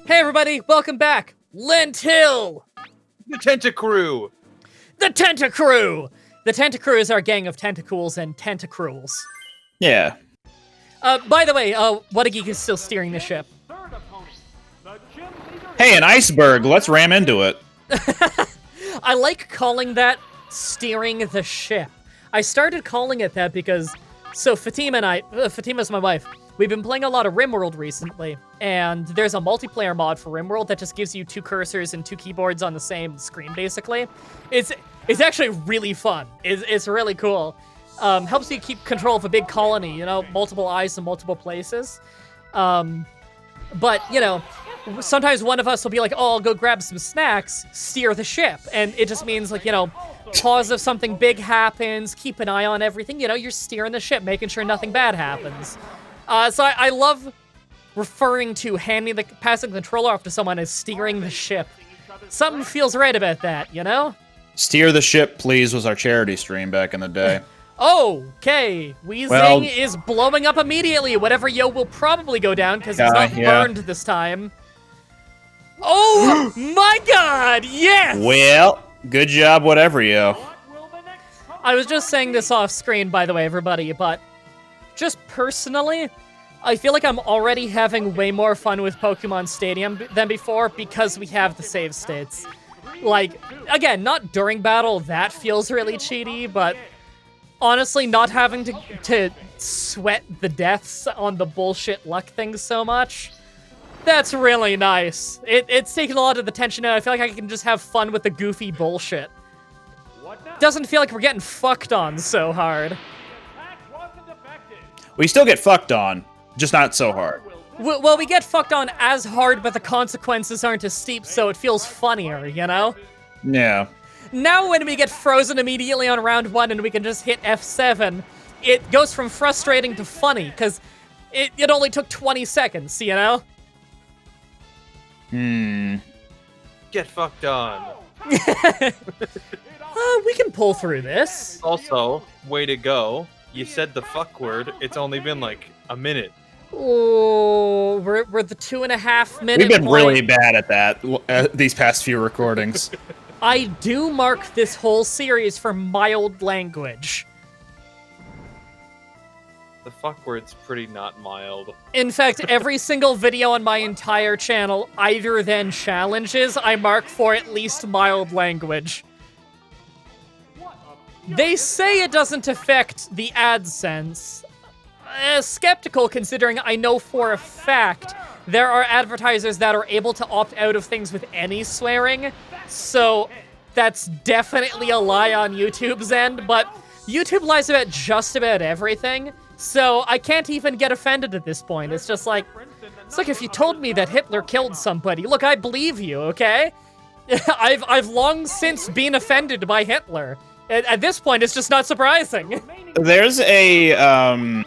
Hey everybody, welcome back! Lentil! The Tentacrew! The Tentacrew! The Tentacrew is our gang of tentacles and tentacruels. Yeah. By the way, Whattageek is still steering the ship. Hey, an iceberg! Let's ram into it. I like calling that steering the ship. I started calling it that because, so Fatima and I, Fatima's my wife, we've been playing a lot of RimWorld recently, and there's a multiplayer mod for RimWorld that just gives you 2 cursors and 2 keyboards on the same screen, basically. It's actually really fun. It's really cool. Helps you keep control of a big colony, you know, multiple eyes in multiple places. But, you know, sometimes one of us will be like, oh, I'll go grab some snacks, steer the ship. And it just means, like, you know, pause if something big happens, keep an eye on everything. You know, you're steering the ship, making sure nothing bad happens. So I love referring to passing the controller off to someone as steering the ship. Something feels right about that, you know? Steer the Ship, Please was our charity stream back in the day. Okay, Wheezing is blowing up immediately. Whatever Yo will probably go down because he's not burned this time. Oh my god, yes! Well, good job, whatever, Yo. I was just saying this off screen, by the way, everybody, but just personally, I feel like I'm already having way more fun with Pokemon Stadium than before because we have the save states. Like, again, not during battle, that feels really cheaty, but honestly, not having to sweat the deaths on the bullshit luck things so much, that's really nice. It's taken a lot of the tension out. I feel like I can just have fun with the goofy bullshit. Doesn't feel like we're getting fucked on so hard. We still get fucked on, just not so hard. Well, we get fucked on as hard, but the consequences aren't as steep, so it feels funnier, you know? Yeah. Now when we get frozen immediately on round 1 and we can just hit F7, it goes from frustrating to funny, because it only took 20 seconds, you know? Get fucked on. We can pull through this. Also, way to go. You said the fuck word. It's only been like a minute. Oh, we're the 2.5 minute We've been point. really bad at that these past few recordings. I do mark this whole series for mild language. The fuck word's pretty not mild. In fact, every single video on my entire channel, other than challenges, I mark for at least mild language. They say it doesn't affect the AdSense. Skeptical, considering I know for a fact there are advertisers that are able to opt out of things with any swearing, so that's definitely a lie on YouTube's end, but YouTube lies about just about everything, so I can't even get offended at this point. It's just like, it's like if you told me that Hitler killed somebody, look, I believe you, okay? I've long since been offended by Hitler. At this point, it's just not surprising. There's an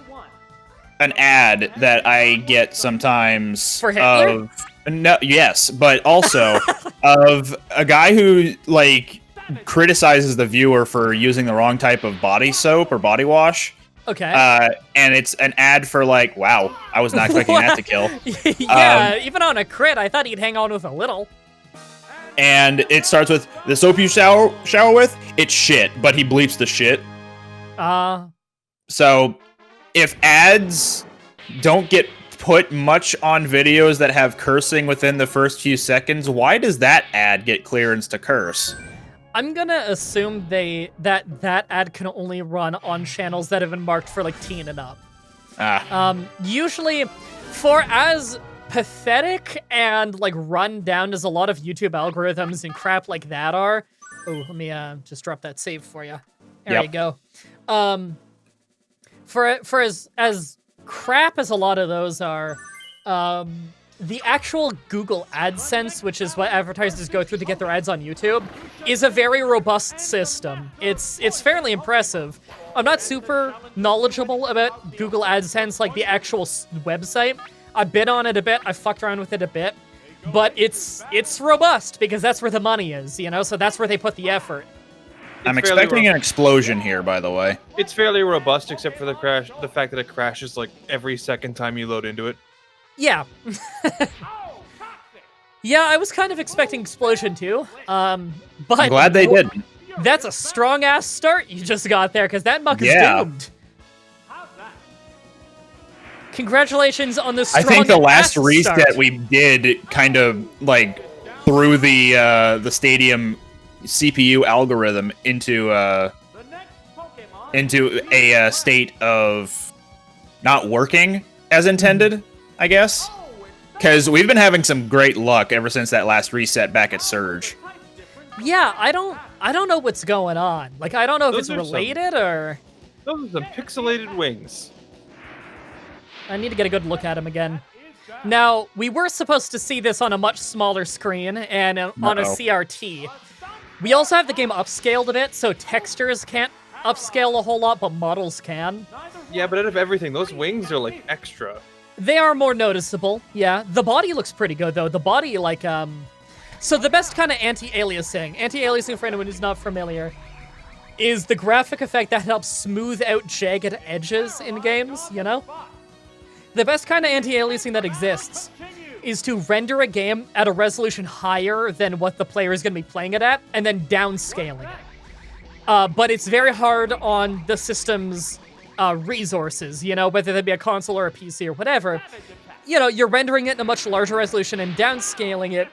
ad that I get sometimes for Hitler? yes, but also of a guy who like criticizes the viewer for using the wrong type of body soap or body wash. Okay. And it's an ad for like, wow, I was not expecting that to kill. Yeah, even on a crit, I thought he'd hang on with a little. And it starts with, the soap you shower with, it's shit, but he bleeps the shit. So, if ads don't get put much on videos that have cursing within the first few seconds, why does that ad get clearance to curse? I'm gonna assume that ad can only run on channels that have been marked for like teen and up. Usually, for as pathetic and like run down as a lot of YouTube algorithms and crap like that are. Oh, let me just drop that save for you. There you go. For as crap as a lot of those are, the actual Google AdSense, which is what advertisers go through to get their ads on YouTube, is a very robust system. It's fairly impressive. I'm not super knowledgeable about Google AdSense, like the actual website. I've been on it a bit, I've fucked around with it a bit, but it's robust because that's where the money is, you know, so that's where they put the effort. I'm expecting an explosion here, by the way. It's fairly robust, except for the fact that it crashes like every second time you load into it. Yeah. Yeah, I was kind of expecting explosion too. But I'm glad they didn't. That's a strong ass start you just got there, because that muck is Yeah. doomed. Congratulations on the strong I think the last ass reset start. we did kind of like threw the stadium CPU algorithm into a state of not working as intended, I guess. Because we've been having some great luck ever since that last reset back at Surge. Yeah, I don't know what's going on. Like, I don't know if Those it's are some- related or... Those are some pixelated wings. I need to get a good look at him again. Now, we were supposed to see this on a much smaller screen and on a Uh-oh. CRT. We also have the game upscaled a bit, so textures can't upscale a whole lot, but models can. Yeah, but out of everything, those wings are like extra. They are more noticeable, yeah. The body looks pretty good, though. The body, like, So the best kind of anti-aliasing for anyone who's not familiar, is the graphic effect that helps smooth out jagged edges in games, you know? The best kind of anti-aliasing that exists is to render a game at a resolution higher than what the player is going to be playing it at, and then downscaling it. But it's very hard on the system's resources, you know, whether that be a console or a PC or whatever. You know, you're rendering it in a much larger resolution and downscaling it.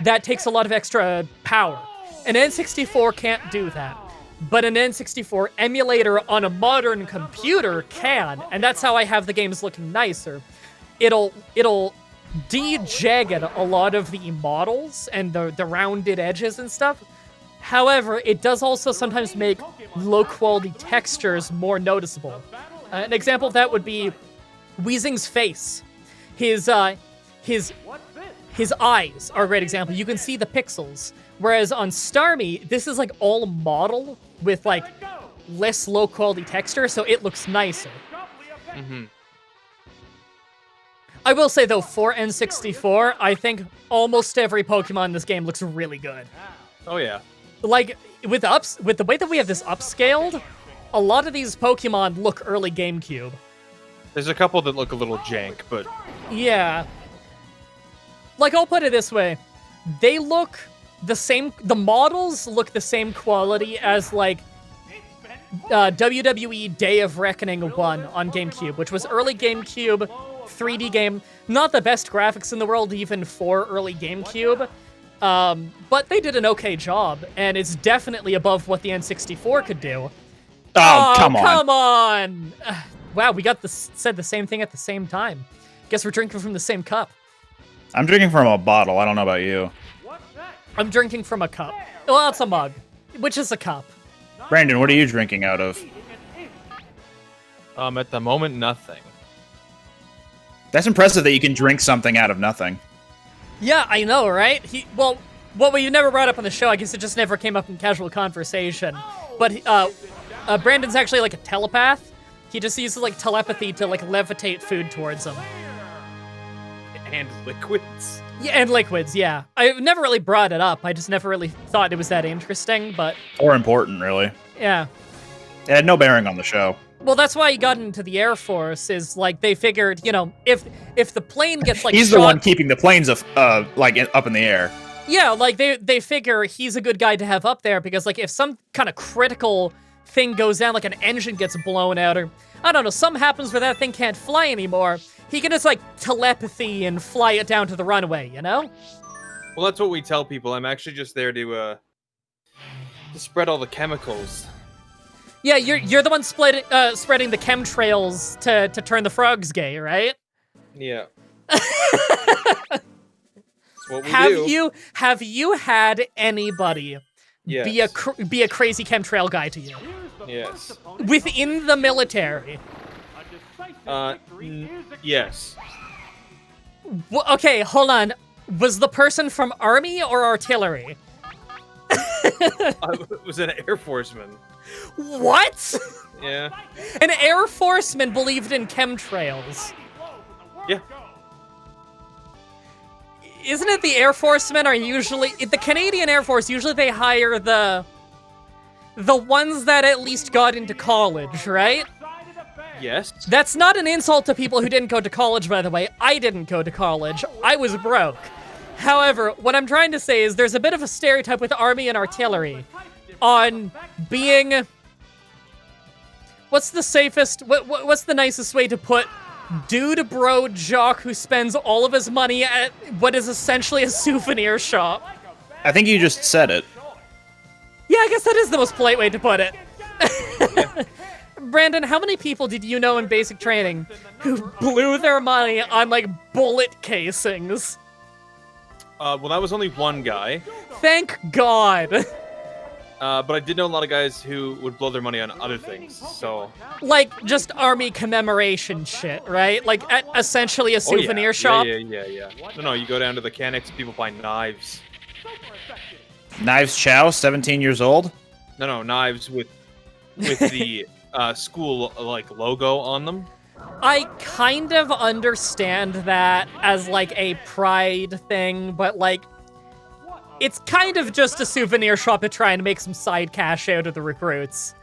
That takes a lot of extra power. An N64 can't do that. But an N64 emulator on a modern computer can, and that's how I have the games looking nicer. It'll de-jagged a lot of the models and the rounded edges and stuff. However, it does also sometimes make low-quality textures more noticeable. An example of that would be Weezing's face. His eyes are a great example. You can see the pixels. Whereas on Starmie, this is like all model with like less low-quality texture, so it looks nicer. Mm-hmm. I will say though, for N64, I think almost every Pokemon in this game looks really good. Oh yeah. Like, with the way that we have this upscaled, a lot of these Pokemon look early GameCube. There's a couple that look a little jank, but Yeah. Like, I'll put it this way. They look the same, the models look the same quality as, like, WWE Day of Reckoning 1 on GameCube, which was early GameCube 3D game. Not the best graphics in the world, even for early GameCube. But they did an okay job, and it's definitely above what the N64 could do. Oh, come on. Come on! Wow, we got said the same thing at the same time. Guess we're drinking from the same cup. I'm drinking from a bottle. I don't know about you. I'm drinking from a cup. Well, it's a mug, which is a cup. Brandon, what are you drinking out of? at the moment, nothing. That's impressive that you can drink something out of nothing. Yeah, I know, right? Well, what we never brought up on the show, I guess it just never came up in casual conversation. But Brandon's actually like a telepath. He just uses like telepathy to like levitate food towards him. And liquids. Yeah, and liquids, yeah. I've never really brought it up. I just never really thought it was that interesting, but Or important, really. yeah. It had no bearing on the show. Well, that's why he got into the Air Force, is like they figured, you know, if the plane gets like He's shot, the one keeping the planes up in the air. yeah, like they figure he's a good guy to have up there because like if some kind of critical thing goes down, like an engine gets blown out or I don't know, something happens where that thing can't fly anymore, he can just like telepathy and fly it down to the runway, you know? Well, that's what we tell people. I'm actually just there to spread all the chemicals. Yeah, you're the one spreading the chemtrails to turn the frogs gay, right? Yeah. That's what we do. Have you had anybody Yes. be a crazy chemtrail guy to you Yes. within the military? Yes. Okay, hold on. Was the person from Army or Artillery? I was an Air Forceman. What? Yeah. An Air Forceman believed in chemtrails. Yeah. Isn't it the Air Forcemen are usually... The Canadian Air Force, usually they hire the ones that at least got into college, right? Yes. That's not an insult to people who didn't go to college, by the way. I didn't go to college. I was broke. However, what I'm trying to say is there's a bit of a stereotype with army and artillery on being... What's the safest... What's the nicest way to put dude bro jock who spends all of his money at what is essentially a souvenir shop? I think you just said it. Yeah, I guess that is the most polite way to put it. Brandon, how many people did you know in basic training who blew their money on, like, bullet casings? Well, that was only one guy. Thank God. But I did know a lot of guys who would blow their money on other things, so... Like, just army commemoration shit, right? Like, at essentially a souvenir shop? Yeah. No, you go down to the mechanics, people buy knives. Knives Chow, 17 years old? No, knives with the school, like, logo on them. I kind of understand that as, like, a pride thing, but, like, it's kind of just a souvenir shop to try and make some side cash out of the recruits.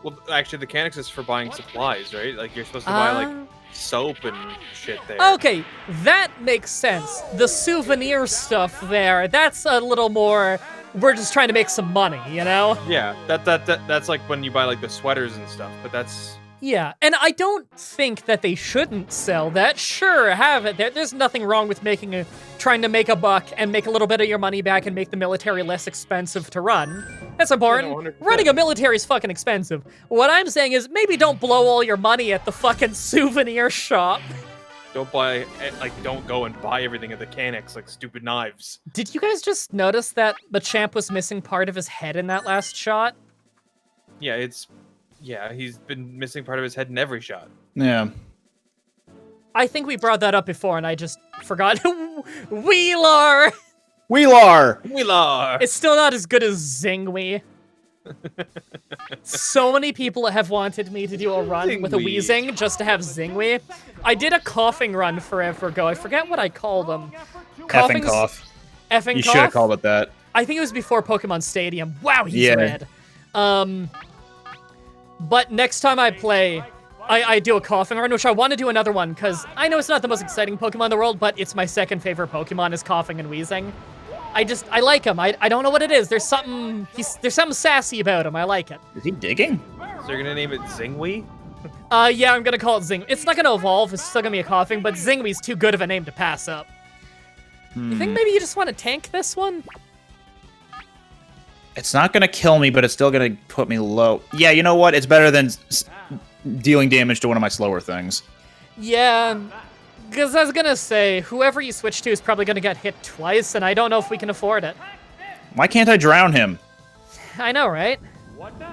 Well, actually, the mechanics is for buying supplies, right? Like, you're supposed to buy, like, soap and shit there. Okay, that makes sense. The souvenir stuff there, that's a little more, we're just trying to make some money, you know? Yeah, that's like when you buy, like, the sweaters and stuff, but that's... Yeah, and I don't think that they shouldn't sell that. Sure, have it. There's nothing wrong with trying to make a buck and make a little bit of your money back and make the military less expensive to run. That's important. Yeah, no, 100%. Running a military is fucking expensive. What I'm saying is maybe don't blow all your money at the fucking souvenir shop. Don't go and buy everything at the mechanics, like stupid knives. Did you guys just notice that the champ was missing part of his head in that last shot? Yeah, he's been missing part of his head in every shot. Yeah. I think we brought that up before and I just forgot. Wheeler! Wheelar! It's still not as good as Zingwe. So many people have wanted me to do a run with a wheezing just to have Zingwe. I did a coughing run forever ago. I forget what I called them. Effing cough. Effing You cough? should have called it that. I think it was before Pokemon Stadium. Wow, he's red. But next time I play, I do a coughing run, which I want to do another one, because I know it's not the most exciting Pokemon in the world, but it's my second favorite Pokemon is coughing and wheezing. I like him. I don't know what it is. There's something sassy about him. I like it. Is he digging? So you're gonna name it Zingwe? Yeah, I'm gonna call it Zing. It's not gonna evolve. It's still gonna be a coughing, but Zingwe's too good of a name to pass up. You think maybe you just want to tank this one? It's not gonna kill me, but it's still gonna put me low. Yeah, you know what? It's better than dealing damage to one of my slower things. Yeah, because I was gonna say, whoever you switch to is probably gonna get hit twice, and I don't know if we can afford it. Why can't I drown him? I know, right?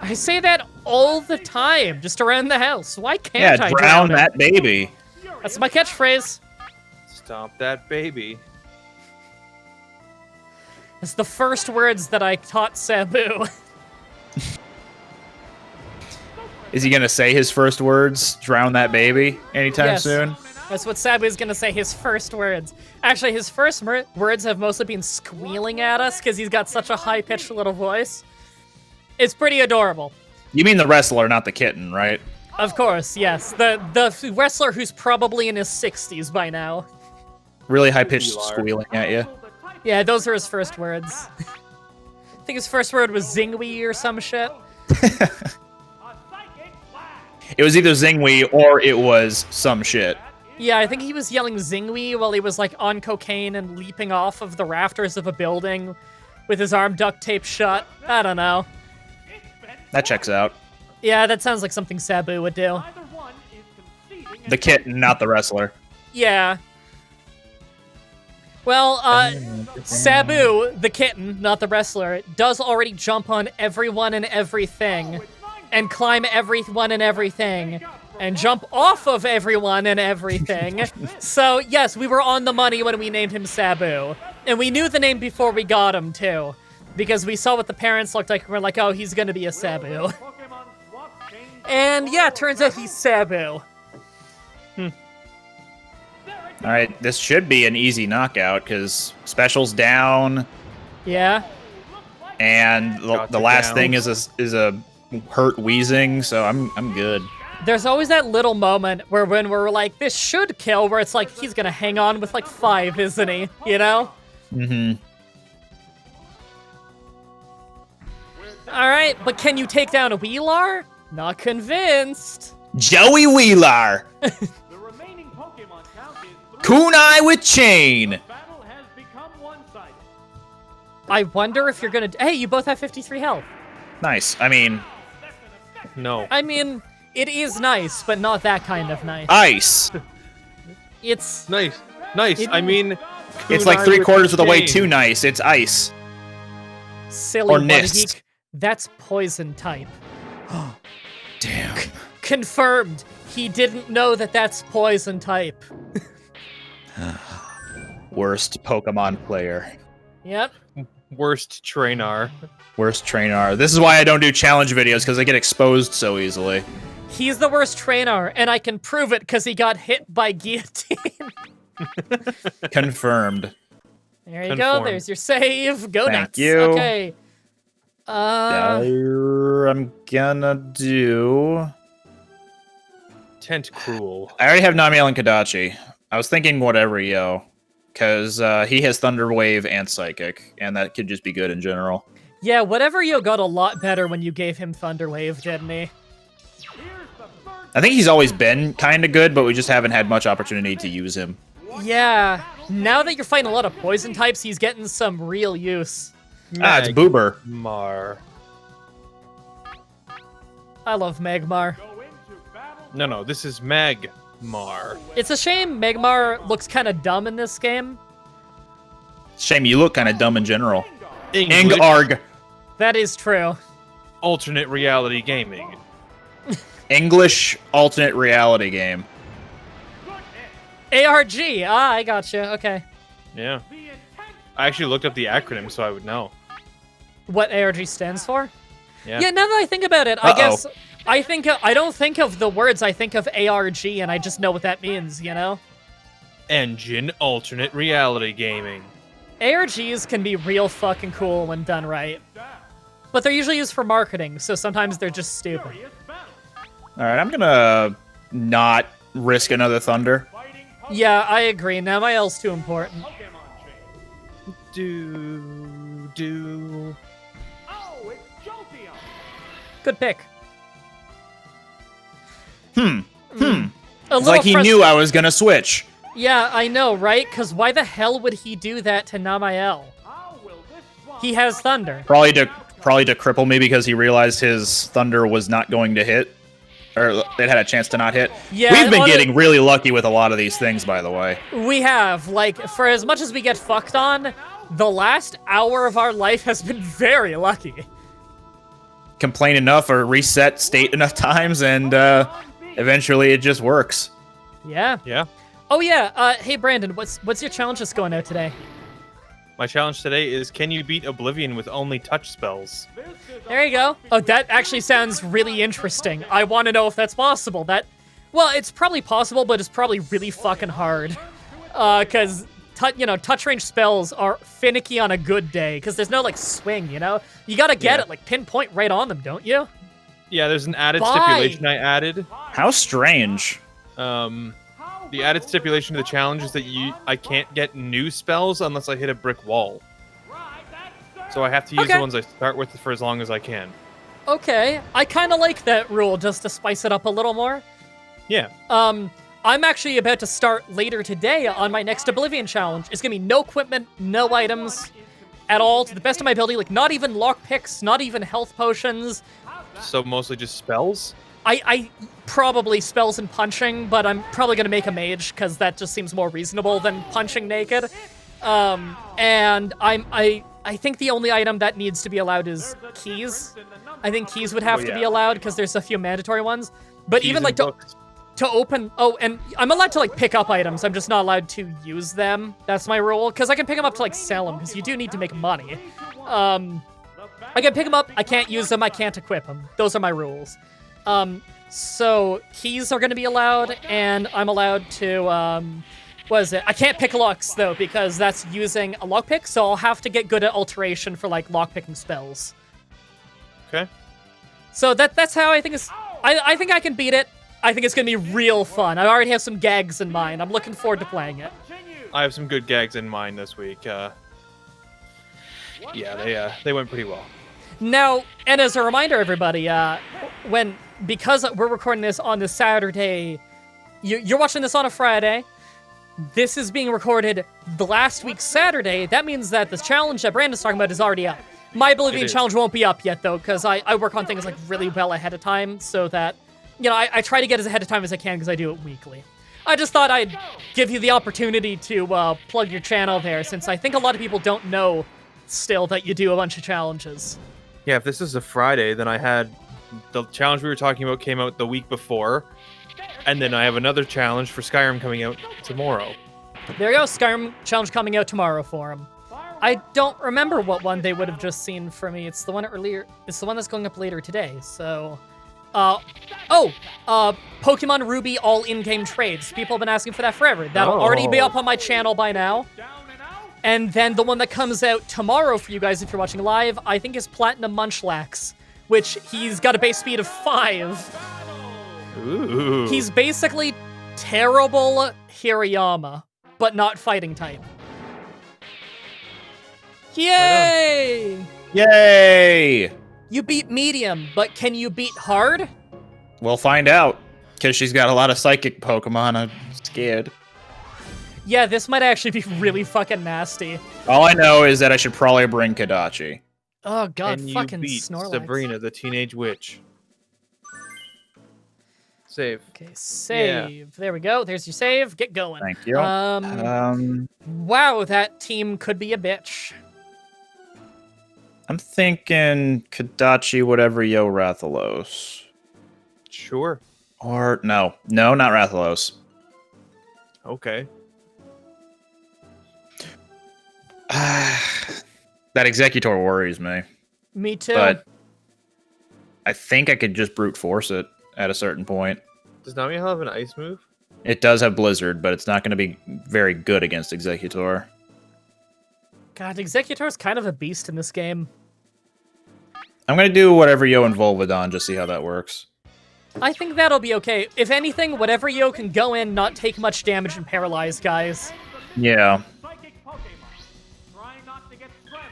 I say that all the time, just around the house. Why can't I drown him? that baby. That's my catchphrase. Stomp that baby. It's the first words that I taught Sabu. Is he gonna say his first words, drown that baby, anytime Yes. soon? That's what Sabu is gonna say, his first words. Actually, his first words have mostly been squealing at us because he's got such a high-pitched little voice. It's pretty adorable. You mean the wrestler, not the kitten, right? Of course, yes. The wrestler who's probably in his 60s by now. Really high-pitched squealing at you. Yeah, those are his first words. I think his first word was Zingwe or some shit. It was either Zingwe or it was some shit. Yeah, I think he was yelling Zingwe while he was like on cocaine and leaping off of the rafters of a building with his arm duct taped shut. I don't know. That checks out. Yeah, that sounds like something Sabu would do. The kitten, not the wrestler. Yeah. Well, Sabu, the kitten, not the wrestler, does already jump on everyone and everything, and climb everyone and everything, and jump off of everyone and everything. So, yes, we were on the money when we named him Sabu. And we knew the name before we got him, too. Because we saw what the parents looked like, and we're like, oh, he's gonna be a Sabu. And yeah, turns out he's Sabu. Alright, this should be an easy knockout, because special's down, Yeah? and the last thing is a hurt wheezing, so I'm good. There's always that little moment where when we're like, this should kill, where it's like, he's gonna hang on with like 5, isn't he? You know? Mm-hmm. All right, but can you take down a Wheelar? Not convinced. Joey Wheelar. The remaining Pokemon count is 3. Kunai with chain. The battle has become one-sided. I wonder if you're gonna. Hey, you both have 53 health. Nice. I mean, No. I mean, it is nice, but not that kind of nice. ice. It's Nice. Nice. It- I mean, It's like kunai 3/4 with of the way chain. too nice. It's ice. silly Or Whattageek. Nist. That's poison type. Damn. Confirmed. He didn't know that that's poison type. Worst Pokemon player. Yep. Worst trainer. Worst trainer. This is why I don't do challenge videos, because I get exposed so easily. He's the worst trainer, and I can prove it because he got hit by guillotine. Confirmed. There you go. Confirmed. There's your save. Go Thank nuts. you. Okay. I'm gonna do... Tentacrew. I already have Namiel and Kadachi. I was thinking whatever, yo. Because he has Thunder Wave and Psychic, and that could just be good in general. Yeah, whatever you got a lot better when you gave him Thunder Wave, didn't he? Here's the third. I think he's always been kind of good, but we just haven't had much opportunity to use him. Yeah. Now that you're fighting a lot of poison types, he's getting some real use. Ah, it's Boober. Magmar. I love Magmar. Go into battle. No, this is Magmar. It's a shame Magmar looks kind of dumb in this game. Shame you look kind of dumb in general. English Engarg. That is true. alternate reality gaming. English alternate reality game. ARG. Ah, I gotcha. Okay. Yeah. I actually looked up the acronym so I would know. What ARG stands for? Yeah. Yeah, now that I think about it, I Uh-oh. guess I don't think of the words, I think of ARG, and I just know what that means, you know? Engine alternate reality gaming. ARGs can be real fucking cool when done right. But they're usually used for marketing, so sometimes they're just stupid. All right, I'm gonna not risk another Thunder. Yeah, I agree. Now my L's too important. Do. Oh, it's Jolteon. Good pick. A It's It's like he knew I was gonna switch. Yeah, I know, right? Because why the hell would he do that to Namael? How will this swamp He has Thunder. Probably to cripple me because he realized his Thunder was not going to hit. Or it had a chance to not hit. Yeah, We've been on getting really lucky with a lot of these things, by the way. We have. Like, for as much as we get fucked on, the last hour of our life has been very lucky. Complain enough or reset state enough times, and eventually it just works. Yeah. Yeah. Oh yeah. Hey Brandon, what's your challenge that's going out today? My challenge today is, can you beat Oblivion with only touch spells? There you go. Oh, that actually sounds really interesting. I want to know if that's possible. Well, it's probably possible, but it's probably really fucking hard. Because touch range spells are finicky on a good day. Because there's no like swing, you know. You gotta get Yeah. it like pinpoint right on them, don't you? Yeah, there's an added Bye. stipulation I added. How strange. The added stipulation to the challenge is that I can't get new spells unless I hit a brick wall. So I have to use Okay. the ones I start with for as long as I can. Okay, I kind of like that rule just to spice it up a little more. Yeah. I'm actually about to start later today on my next Oblivion challenge. It's gonna be no equipment, no items at all, to the best of my ability. Like, not even lockpicks, not even health potions. So mostly just spells? I probably spells and punching, but I'm probably gonna make a mage because that just seems more reasonable than punching naked. And I think the only item that needs to be allowed is keys. I think keys would have to be allowed because there's a few mandatory ones. But Keys even and like books. to open, oh, and I'm allowed to like pick up items. I'm just not allowed to use them. That's my rule because I can pick them up to like sell them because you do need to make money. I can pick them up. I can't use them. I can't equip them. Those are my rules. So keys are going to be allowed, and I'm allowed to, what is it? I can't pick locks, though, because that's using a lockpick, so I'll have to get good at alteration for, like, lockpicking spells. Okay. So that's how I think it's... I think I can beat it. I think it's going to be real fun. I already have some gags in mind. I'm looking forward to playing it. I have some good gags in mind this week. Yeah, they went pretty well. Now, and as a reminder, everybody, because we're recording this on this Saturday, you're watching this on a Friday. This is being recorded the last week Saturday. That means that the challenge that Brandon's talking about is already up. My Oblivion challenge won't be up yet, though, because I work on things like really well ahead of time, so that, I try to get as ahead of time as I can because I do it weekly. I just thought I'd give you the opportunity to plug your channel there, since I think a lot of people don't know still that you do a bunch of challenges. Yeah, if this is a Friday, then I had the challenge we were talking about came out the week before, and then I have another challenge for Skyrim coming out tomorrow. There you go, Skyrim challenge coming out tomorrow for him. I don't remember what one they would have just seen for me. It's the one earlier. It's the one that's going up later today. So, Pokemon Ruby all in-game trades. People have been asking for that forever. That'll already be up on my channel by now. And then the one that comes out tomorrow for you guys if you're watching live, I think is Platinum Munchlax, which he's got a base speed of 5. Ooh. He's basically terrible Hirayama, but not fighting type. Yay! Yay! You beat medium, but can you beat hard? We'll find out, because she's got a lot of psychic Pokemon. I'm scared. Yeah, this might actually be really fucking nasty. All I know is that I should probably bring Kadachi. Oh god, And you fucking beat Snorlax. Sabrina, the teenage witch. Save. Okay, save. There we go. There's your save. Get going. Thank you. Wow, that team could be a bitch. I'm thinking Kadachi, whatever, Yo Rathalos. Sure. Or, no, not Rathalos. Okay. That Executor worries me. Me too. But I think I could just brute force it at a certain point. Does Nami have an ice move? It does have Blizzard, but it's not going to be very good against Executor. God, Executor's kind of a beast in this game. I'm going to do whatever Yo and Volvidon, just see how that works. I think that'll be okay. If anything, whatever Yo can go in, not take much damage and paralyze guys. Yeah.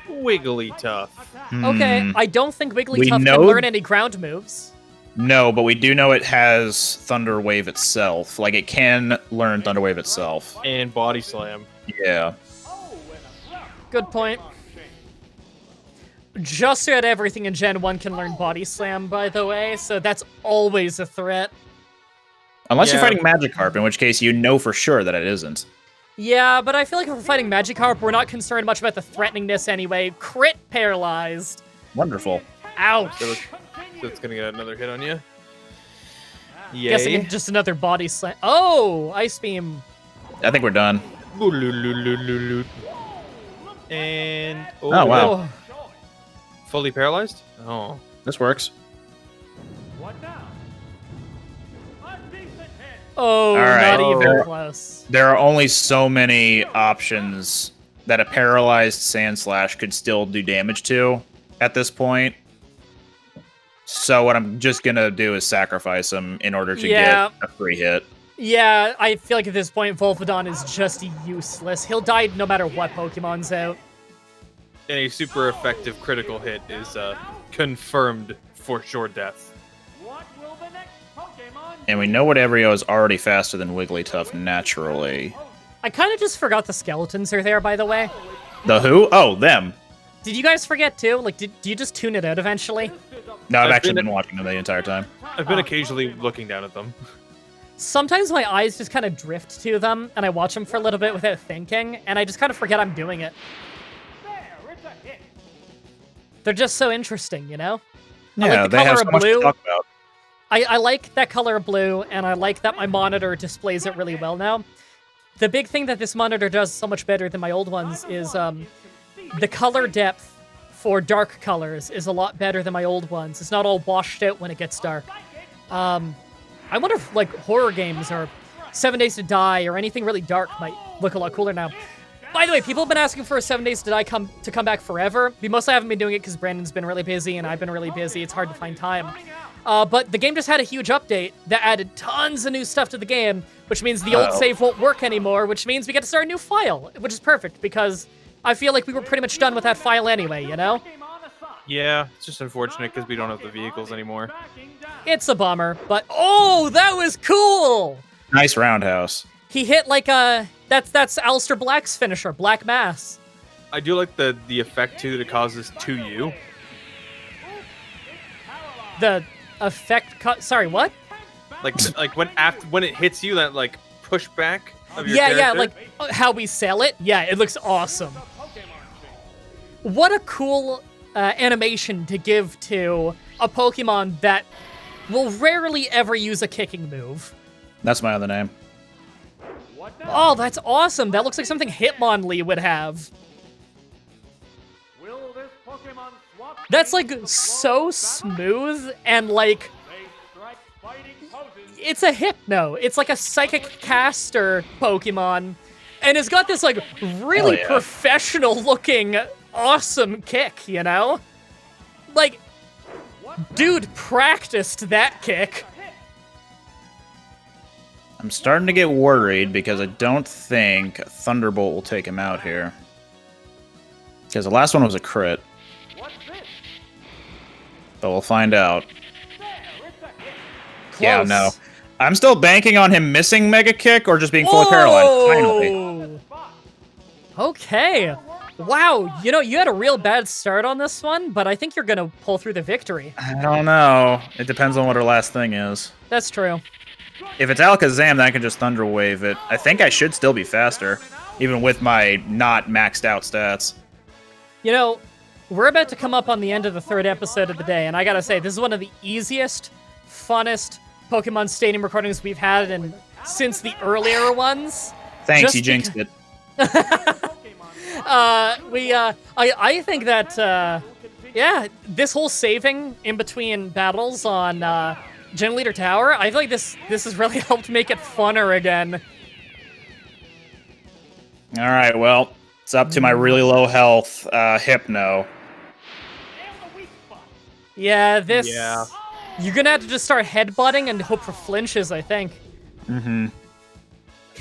Wigglytuff. Okay, I don't think We Wigglytuff can know- learn any ground moves. No, but we do know it has Thunder Wave itself. Like, it can learn Thunder Wave itself. And Body Slam. Yeah. Good point. Just about everything in Gen 1 can learn Body Slam, by the way, so that's always a threat. Unless you're Yeah. fighting Magikarp, in which case you know for sure that it isn't. Yeah, but I feel like if we're fighting Magikarp, we're not concerned much about the threateningness anyway. Crit paralyzed. Wonderful. Ouch. So it's gonna get another hit on you. Yay. Guessing just another Body Slam. Oh, Ice Beam. I think we're done. And Oh, wow. Fully paralyzed? Oh. This works. What now? A decent hit. Oh, All right. not even There- close. There are only so many options that a paralyzed Sand Slash could still do damage to at this point. So what I'm just going to do is sacrifice him in order to Yeah. get a free hit. Yeah, I feel like at this point, Volvidon is just useless. He'll die no matter what Pokemon's out. And a super effective critical hit is confirmed for sure death. What will the next Pokemon And we know what Evrio is already faster than Wigglytuff naturally. I kind of just forgot the skeletons are there, by the way. The who? Oh, them. Did you guys forget too? Like, do you just tune it out eventually? No, I've I've actually been- been watching them the entire time. I've been occasionally looking down at them. Sometimes my eyes just kind of drift to them, and I watch them for a little bit without thinking, and I just kind of forget I'm doing it. There, it's a hit. They're just so interesting, you know? I Yeah, like the they have color so of much to blue. talk about. I like that color of blue, and I like that my monitor displays it really well now. The big thing that this monitor does so much better than my old ones is the color depth for dark colors is a lot better than my old ones. It's not all washed out when it gets dark. I wonder if like horror games or 7 Days to Die or anything really dark might look a lot cooler now. By the way, people have been asking for a 7 Days to Die to come back forever. We mostly haven't been doing it because Brandon's been really busy and I've been really busy. It's hard to find time. But the game just had a huge update that added tons of new stuff to the game, which means the old Uh-oh. save won't work anymore, which means we get to start a new file, which is perfect because I feel like we were pretty much done with that file anyway, you know? Pokemon aside. Yeah, it's just unfortunate because we don't have the vehicles anymore. Backing down. It's a bummer, but oh, that was cool! Nice roundhouse. He hit like a that's Alistair Black's finisher, Black Mass. I do like the effect too that it causes to you. The effect sorry, what? Like when it hits you, that like pushback of your Yeah, character. like how we sell it. Yeah, it looks awesome. What a cool animation to give to a Pokemon that will rarely ever use a kicking move. That's my other name. What now? Oh, that's awesome. That looks like something Hitmonlee would have. Will this Pokemon swap That's teams like in the so close battle? smooth and like They strike fighting poses. it's a Hypno. It's like a psychic caster Pokemon. And it's got this like really Hell yeah. professional looking awesome kick, you know? Like dude practiced that kick. I'm starting to get worried because I don't think Thunderbolt will take him out here. Because the last one was a crit, What's this? but we'll find out. There, it's a hit. Close. Yeah, no. I'm still banking on him missing Mega Kick or just being fully paralyzed. Finally. Whoa! Okay. Wow, you know, you had a real bad start on this one, but I think you're gonna pull through the victory. I don't know. It depends on what her last thing is. That's true. If it's Alakazam, then I can just Thunder Wave it. I think I should still be faster, even with my not maxed out stats. You know, we're about to come up on the end of the third episode of the day, and I gotta say, this is one of the easiest, funnest Pokemon Stadium recordings we've had since the earlier ones. Thanks, Just you jinxed it. I think that, yeah, this whole saving in between battles on Gen Leader Tower, I feel like this has really helped make it funner again. Alright, well, it's up to my really low health Hypno. Yeah, this... Yeah. You're gonna have to just start headbutting and hope for flinches, I think.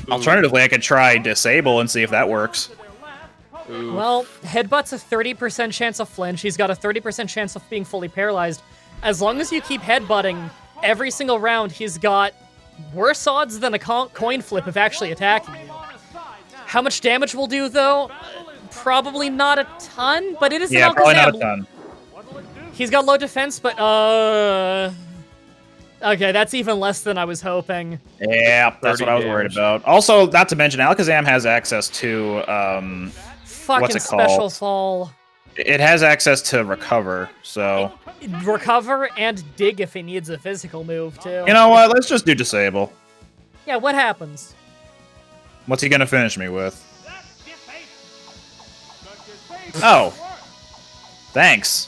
Alternatively, I could try Disable and see if that works. Ooh. Well, headbutt's a 30% chance of flinch. He's got a 30% chance of being fully paralyzed. As long as you keep headbutting every single round, he's got worse odds than a coin flip of actually attacking you. How much damage will do, though? Probably not a ton, but it is Yeah, an probably not a Alakazam. ton. He's got low defense, but, okay, that's even less than I was hoping. Yeah, that's 30 what I was worried damage. about. Also, not to mention, Alakazam has access to, Fucking What's it special called? fall. it has access to Recover, so... Recover and dig if he needs a physical move, too. You know what, let's just do Disable. Yeah, what happens? What's he gonna finish me with? Oh. Thanks.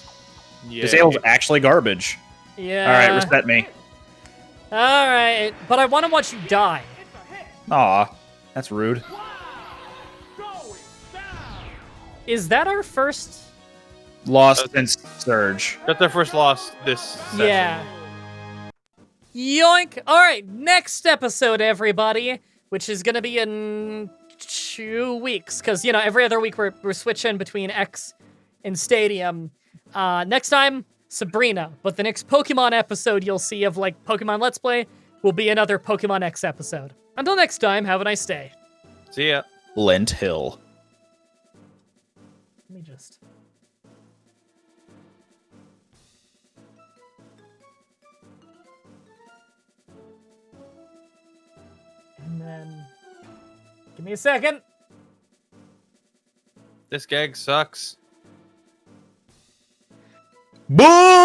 Yeah. Disable's actually garbage. Yeah. Alright, reset me. Alright, but I want to watch you die. Aw, that's rude. Is that our first? Lost since Surge. That's their first loss this session. Yeah. Yoink! Alright, next episode, everybody, which is gonna be in 2 weeks, because, you know, every other week we're switching between X and Stadium. Next time, Sabrina, but the next Pokemon episode you'll see of, like, Pokemon Let's Play will be another Pokemon X episode. Until next time, have a nice day. See ya. Lent Hill. Let me just... And then... Give me a second. This gag sucks. Boom!